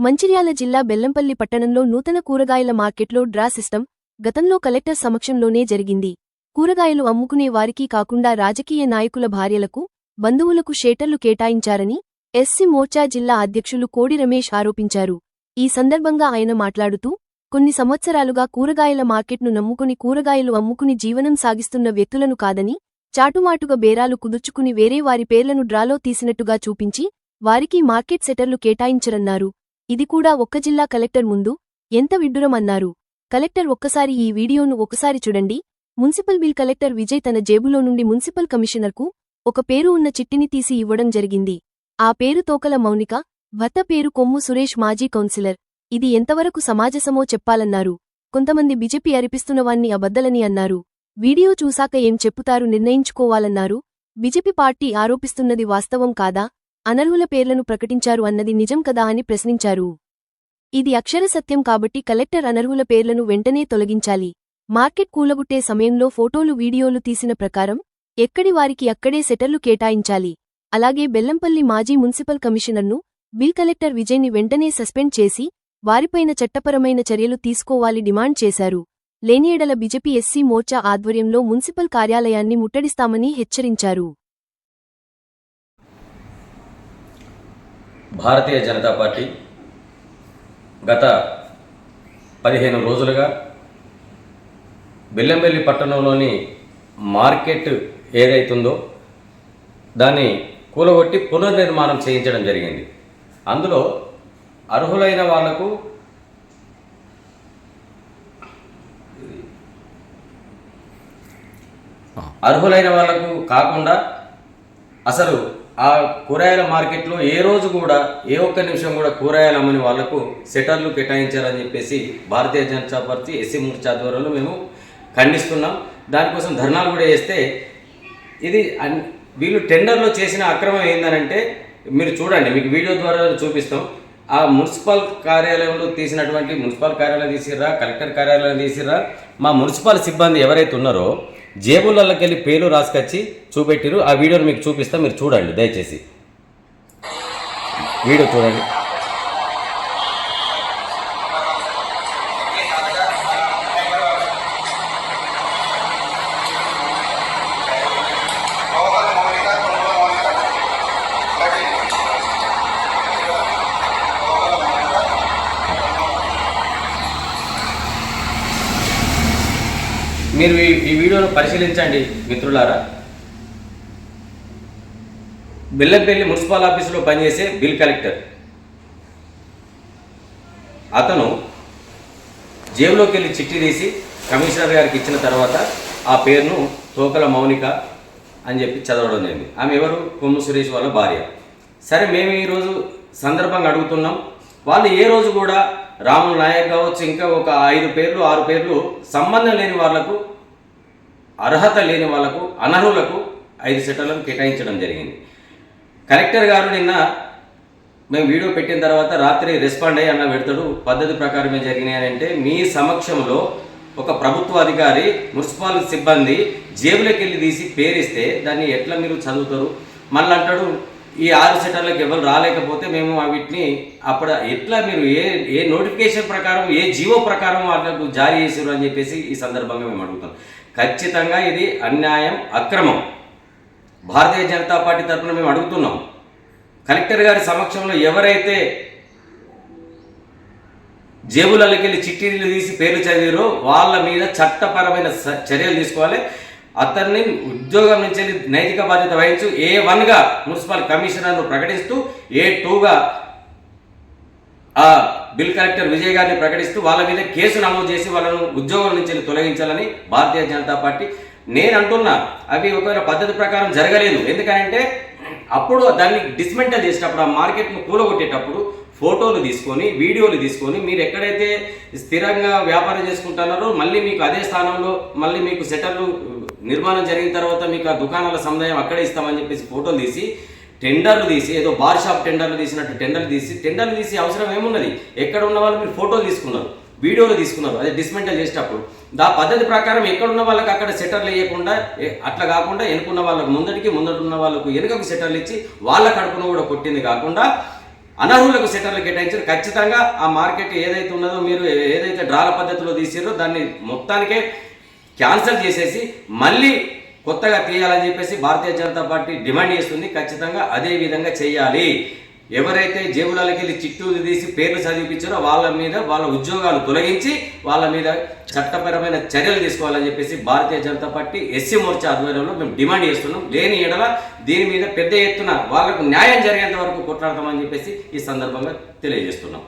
మంచిర్యాల జిల్లా బెల్లంపల్లి పట్టణంలో నూతన కూరగాయల మార్కెట్లో డ్రా సిస్టమ్ గతంలో కలెక్టర్ సమక్షంలోనే జరిగింది. కూరగాయలు అమ్ముకునే వారికి కాకుండా రాజకీయ నాయకుల భార్యలకు, బంధువులకు షేటర్లు కేటాయించారని ఎస్సీ మోర్చా జిల్లా అధ్యక్షులు కోడి రమేష్ ఆరోపించారు. ఈ సందర్భంగా ఆయన మాట్లాడుతూ, కొన్ని సంవత్సరాలుగా కూరగాయల మార్కెట్ను నమ్ముకుని కూరగాయలు అమ్ముకుని జీవనం సాగిస్తున్న వ్యక్తులను కాదని, చాటుమాటుగా బేరాలు కుదుర్చుకుని వేరే వారి పేర్లను డ్రాలో తీసినట్టుగా చూపించి, వారికి మార్కెట్ సెటర్లు కేటాయించరన్నారు. ఇది కూడా ఒక్క జిల్లా కలెక్టర్ ముందు ఎంత విడ్డూరమన్నారు. కలెక్టర్ ఒక్కసారి ఈ వీడియోను ఒకసారి చూడండి. మున్సిపల్ బిల్ కలెక్టర్ విజయ్ తన జేబులో నుండి మున్సిపల్ కమిషనర్కు ఒక పేరు ఉన్న చిట్టిని తీసి ఇవ్వడం జరిగింది. ఆ పేరు తోకల మౌనిక, భర్త పేరు కొమ్ము సురేష్, మాజీ కౌన్సిలర్. ఇది ఎంతవరకు సమాజసమో చెప్పాలన్నారు. కొంతమంది బీజేపీ అరిపిస్తున్నవాన్ని అబద్దలని అన్నారు. వీడియో చూశాక ఏం చెప్పుతారు నిర్ణయించుకోవాలన్నారు. బీజేపీ పార్టీ ఆరోపిస్తున్నది వాస్తవం కాదా, అనర్హుల పేర్లను ప్రకటించారు అన్నది నిజం కదా అని ప్రశ్నించారు. ఇది అక్షర సత్యం కాబట్టి కలెక్టర్ అనర్హుల పేర్లను వెంటనే తొలగించాలి. మార్కెట్ కూలగొట్టే సమయంలో ఫోటోలు వీడియోలు తీసిన ప్రకారం ఎక్కడి వారికి అక్కడే సెటర్లు కేటాయించాలి. అలాగే బెల్లంపల్లి మాజీ మున్సిపల్ కమిషనర్ను, బిల్ కలెక్టర్ విజయ్ని వెంటనే సస్పెండ్ చేసి వారిపైన చట్టపరమైన చర్యలు తీసుకోవాలి డిమాండ్ చేశారు. లేనియెడల బీజేపీ ఎస్సీ మోర్చా ఆధ్వర్యంలో మున్సిపల్ కార్యాలయాన్ని ముట్టడిస్తామని హెచ్చరించారు. భారతీయ జనతా పార్టీ గత 15 రోజులుగా బెల్లంపల్లి పట్టణంలోని మార్కెట్ ఏదైతుందో దాన్ని కూలగొట్టి పునర్నిర్మాణం చేయించడం జరిగింది. అందులో అర్హులైన వాళ్లకు కాకుండా అసలు ఆ కూరగాయల మార్కెట్లో ఏ రోజు కూడా ఏ ఒక్క నిమిషం కూడా కూరగాయలు అమ్మని వాళ్లకు సెటర్లు కేటాయించారని చెప్పేసి భారతీయ జనతా పార్టీ ఎస్సీ మోర్చా ఆధ్వర్యంలో మేము ఖండిస్తున్నాం. దానికోసం ధర్నాలు కూడా చేస్తే ఇది వీళ్ళు టెండర్లో చేసిన అక్రమం ఏందనంటే మీరు చూడండి, మీకు వీడియో ద్వారా చూపిస్తాం. ఆ మున్సిపల్ కార్యాలయంలో తీసినటువంటి మున్సిపల్ కార్యాలయం తీసిర్రా, కలెక్టర్ కార్యాలయం తీసిర్రా, మా మున్సిపల్ సిబ్బంది ఎవరైతే ఉన్నారో జేబులకి వెళ్ళి పేర్లు రాసుకొచ్చి చూపెట్టిరు. ఆ వీడియోని మీకు చూపిస్తా, మీరు చూడండి దయచేసి. వీడియో చూడండి. మీరు ఈ వీడియోను పరిశీలించండి మిత్రులారా. బెల్లంపల్లి మున్సిపల్ ఆఫీసులో పనిచేసే బిల్ కలెక్టర్ అతను జేబులోకి వెళ్ళి చిట్టి తీసి కమిషనర్ గారికి ఇచ్చిన తర్వాత ఆ పేరును తోకల మౌనిక అని చెప్పి చదవడం జరిగింది. ఆమె ఎవరు? కొమ్ము సురేష్ వాళ్ళ భార్య. సరే, మేము ఈరోజు సందర్భంగా అడుగుతున్నాం, వాళ్ళు ఏ రోజు కూడా రాములు నాయక్ కావచ్చు, ఇంకా ఒక 5 పేర్లు 6 పేర్లు సంబంధం లేని వాళ్లకు, అర్హత లేని వాళ్లకు, అనర్హులకు 5 సెటర్లను కేటాయించడం జరిగింది. కలెక్టర్ గారు నిన్న మేము వీడియో పెట్టిన తర్వాత రాత్రి రెస్పాండ్ అయ్యి అన్న పెడతాడు, పద్ధతి ప్రకారమే జరిగినాయి అంటే మీ సమక్షంలో ఒక ప్రభుత్వ అధికారి మున్సిపల్ సిబ్బంది జేబులోకి వెళ్ళి తీసి పేరిస్తే దాన్ని ఎట్లా మీరు చదువుతారు? మళ్ళీ అంటాడు ఈ 6 సెటర్లకు ఎవరు రాలేకపోతే మేము వీటిని అప్పుడు ఎట్లా మీరు ఏ నోటిఫికేషన్ ప్రకారం, ఏ జీవో ప్రకారం వాళ్ళకు జారీ చేసారు అని చెప్పేసి ఈ సందర్భంగా మేము అడుగుతాం. ఖచ్చితంగా ఇది అన్యాయం, అక్రమం. భారతీయ జనతా పార్టీ తరఫున మేము అడుగుతున్నాం, కలెక్టర్ గారి సమక్షంలో ఎవరైతే జేబులకి వెళ్ళి చిట్టీలు తీసి పేర్లు చదివారో వాళ్ళ మీద చట్టపరమైన చర్యలు తీసుకోవాలి. అతన్ని ఉద్యోగం నుంచి నైతిక బాధ్యత వహించు. A1గా మున్సిపల్ కమిషనర్ను ప్రకటిస్తూ, A2గా ఆ బిల్ కలెక్టర్ విజయ్ గారిని ప్రకటిస్తూ వాళ్ళ మీద కేసు నమోదు చేసి వాళ్ళను ఉద్యోగం నుంచి తొలగించాలని భారతీయ జనతా పార్టీ. నేను అంటున్నా, అవి ఒకవేళ పద్ధతి ప్రకారం జరగలేదు. ఎందుకంటే అప్పుడు దాన్ని డిస్మెంటల్ చేసేటప్పుడు, ఆ మార్కెట్ను కూలగొట్టేటప్పుడు ఫోటోలు తీసుకొని, వీడియోలు తీసుకొని, మీరు ఎక్కడైతే స్థిరంగా వ్యాపారం చేసుకుంటున్నారో మళ్ళీ మీకు అదే స్థానంలో మళ్ళీ మీకు సెటర్లు నిర్మాణం జరిగిన తర్వాత మీకు ఆ దుకాణాల సముదాయం అక్కడే ఇస్తామని చెప్పేసి ఫోటోలు తీసి, టెండర్లు తీసి, ఏదో బార్ షాప్ టెండర్లు తీసినట్టు టెండర్లు తీసి అవసరం ఏమున్నది? ఎక్కడ ఉన్న వాళ్ళు మీరు ఫోటోలు తీసుకున్నారు, వీడియోలు తీసుకున్నారు, అదే డిస్మెంటల్ చేసేటప్పుడు దా పద్ధతి ప్రకారం ఎక్కడున్న వాళ్ళకి అక్కడ సెటర్లు వేయకుండా, అట్లా కాకుండా వెనుకున్న వాళ్ళకు ముందటున్న వాళ్ళకు వెనుకకు సెటర్లు ఇచ్చి వాళ్ళ కడుపును కూడా కొట్టింది కాకుండా అనర్హులకు సెటర్లు కేటాయించారు. ఖచ్చితంగా ఆ మార్కెట్ ఏదైతే ఉన్నదో మీరు ఏదైతే డ్రాల పద్ధతిలో తీసారో దాన్ని మొత్తానికే క్యాన్సిల్ చేసేసి మళ్ళీ కొత్తగా తీయాలని చెప్పేసి భారతీయ జనతా పార్టీ డిమాండ్ చేస్తుంది. ఖచ్చితంగా అదే విధంగా చేయాలి. ఎవరైతే జేబులకి వెళ్ళి చిట్టూలు తీసి పేర్లు చదివిపించారో వాళ్ళ మీద వాళ్ళ ఉద్యోగాలు తొలగించి వాళ్ళ మీద చట్టపరమైన చర్యలు తీసుకోవాలని చెప్పేసి భారతీయ జనతా పార్టీ ఎస్సీ మోర్చా ఆధ్వర్యంలో మేము డిమాండ్ చేస్తున్నాం. లేని ఎడల దీని మీద పెద్ద ఎత్తున వాళ్లకు న్యాయం జరిగేంత వరకు కొట్లాడతామని చెప్పేసి ఈ సందర్భంగా తెలియజేస్తున్నాం.